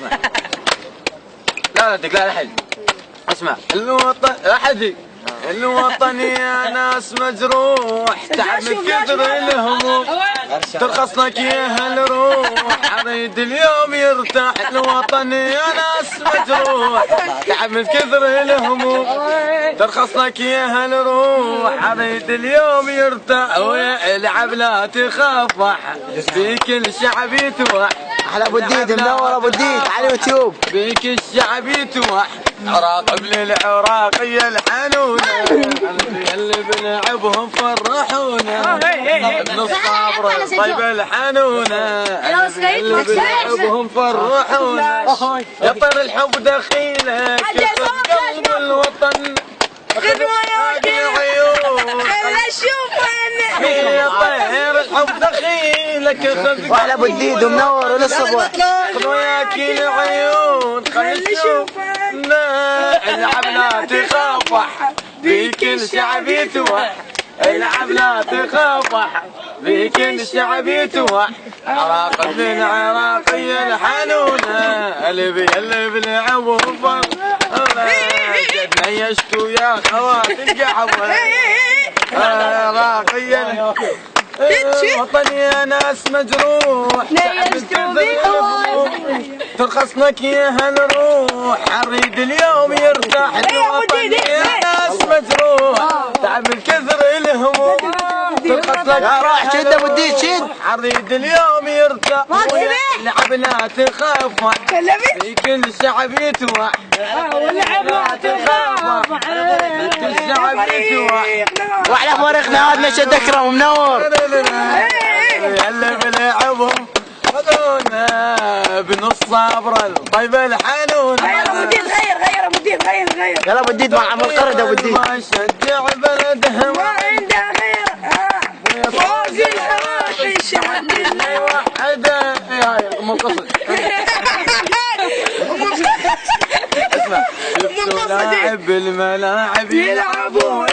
اسمع. لا لا حد. اسمع الوطن احدي الوطن يا ناس مجروح تعب من كثر الهموم ترخص لك يا الروح اريد اليوم يرتاح الوطن يا ناس مجروح تعب من كثر الهموم ترخص لك يا الروح اريد اليوم يرتاح ويلعب لا تخافح في كل شعب يتوح احلى ابو الديد منور ابو الديد على اليوتيوب بيك الشعب يتوح راقب للعراقية الحنونة اللي بنلعبهم فرحونا ابن الصابرة طيب الحنونة اللي بنلعبهم فرحونا يا طير الحب دخيلك قلب الوطن خذ وياك العيون خلنا نشوف يا طير الحب دخيلك وعلى ابو الديد ومنور وللصبح خذ وياك العيون خلنا نشوف العب لا تخافح في كل شعب يتوح العب لا تخافح في كل شعب يتوح راقب للعراقية الحنونة اللي بنلعبهم فرحونا قد نيشتوا يا خوات القحوة راقية وطني يا ناس مجروح نيشتوا بهواك ترخص لك يا هالروح اريد اليوم يرتاح الوطن يا ناس مجروح تعب من كثر الهموم ترخص لك يا راح شد ابو الديد شد اريد اليوم يرتاح لعب لا تخافح في كل شعب يتوح ولعب لا تخافح في كل شعب يتوح وعلى فريقنا هذا نشد اكرم ومنور اللي بنلعبهم خذونا ابن الصابرة الطيب الحنون غير ابو الديد غير ابو الديد غير يلا ابو الديد مع القرد ابو الديد ما شجع بلدهم ما عنده غير فوق العراقي شعب وحده هاي مو قصد اسمع شفتوا لاعب بالملاعب يلعبوا